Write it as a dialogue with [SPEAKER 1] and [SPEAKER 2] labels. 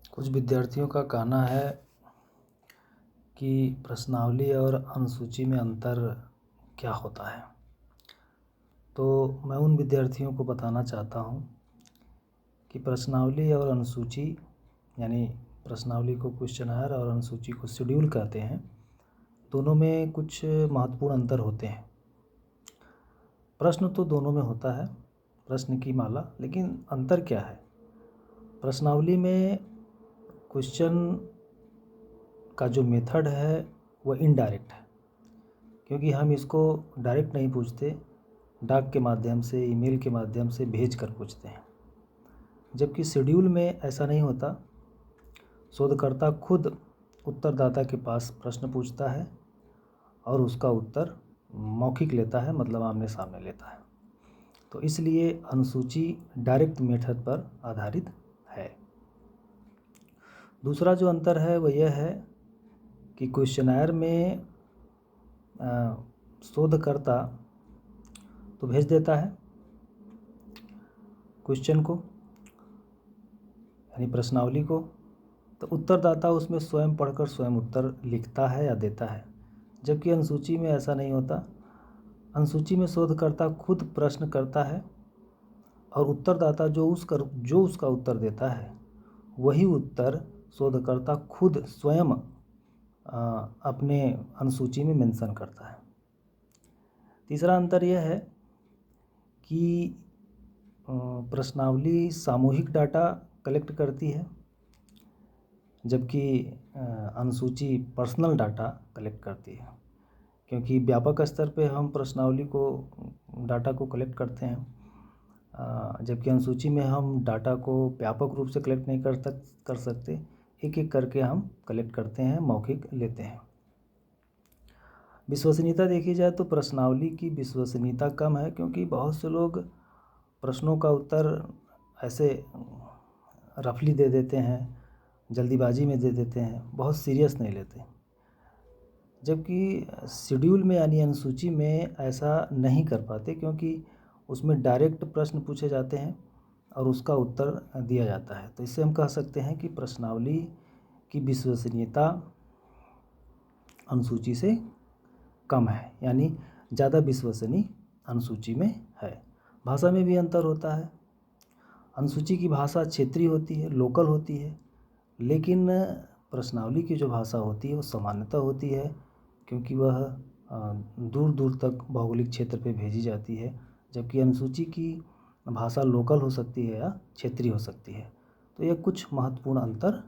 [SPEAKER 1] कुछ विद्यार्थियों का कहना है कि प्रश्नावली और अनुसूची में अंतर क्या होता है। तो मैं उन विद्यार्थियों को बताना चाहता हूँ कि प्रश्नावली और अनुसूची यानी प्रश्नावली को क्वेश्चनर और अनुसूची को शेड्यूल कहते हैं। दोनों में कुछ महत्वपूर्ण अंतर होते हैं। प्रश्न तो दोनों में होता है, प्रश्न की माला, लेकिन अंतर क्या है। प्रश्नावली में क्वेश्चन का जो मेथड है वह इनडायरेक्ट है, क्योंकि हम इसको डायरेक्ट नहीं पूछते, डाक के माध्यम से, ईमेल के माध्यम से भेज कर पूछते हैं। जबकि शेड्यूल में ऐसा नहीं होता। शोधकर्ता खुद उत्तरदाता के पास प्रश्न पूछता है और उसका उत्तर मौखिक लेता है, मतलब आमने सामने लेता है। तो इसलिए अनुसूची डायरेक्ट मेथड पर आधारित है। दूसरा जो अंतर है वह यह है कि क्वेश्चनर में शोधकर्ता तो भेज देता है क्वेश्चन को यानी प्रश्नावली को, तो उत्तरदाता उसमें स्वयं पढ़कर स्वयं उत्तर लिखता है या देता है। जबकि अनुसूची में ऐसा नहीं होता। अनुसूची में शोधकर्ता खुद प्रश्न करता है और उत्तरदाता जो उसका उत्तर देता है वही उत्तर शोधकर्ता खुद स्वयं अपने अनुसूची में मेंशन करता है। तीसरा अंतर यह है कि प्रश्नावली सामूहिक डाटा कलेक्ट करती है, जबकि अनुसूची पर्सनल डाटा कलेक्ट करती है। क्योंकि व्यापक स्तर पे हम प्रश्नावली को डाटा को कलेक्ट करते हैं, जबकि अनुसूची में हम डाटा को व्यापक रूप से कलेक्ट नहीं कर सकते। एक एक करके हम कलेक्ट करते हैं, मौखिक लेते हैं। विश्वसनीयता देखी जाए तो प्रश्नावली की विश्वसनीयता कम है, क्योंकि बहुत से लोग प्रश्नों का उत्तर ऐसे रफली दे देते हैं, जल्दीबाजी में दे देते हैं, बहुत सीरियस नहीं लेते। जबकि शेड्यूल में यानी अनुसूची में ऐसा नहीं कर पाते, क्योंकि उसमें डायरेक्ट प्रश्न पूछे जाते हैं और उसका उत्तर दिया जाता है। तो इससे हम कह सकते हैं कि प्रश्नावली की विश्वसनीयता अनुसूची से कम है, यानी ज़्यादा विश्वसनीय अनुसूची में है। भाषा में भी अंतर होता है। अनुसूची की भाषा क्षेत्रीय होती है, लोकल होती है, लेकिन प्रश्नावली की जो भाषा होती है वो सामान्यतः होती है, क्योंकि वह दूर दूर तक भौगोलिक क्षेत्र पे भेजी जाती है। जबकि अनुसूची की भाषा लोकल हो सकती है या क्षेत्रीय हो सकती है। तो ये कुछ महत्वपूर्ण अंतर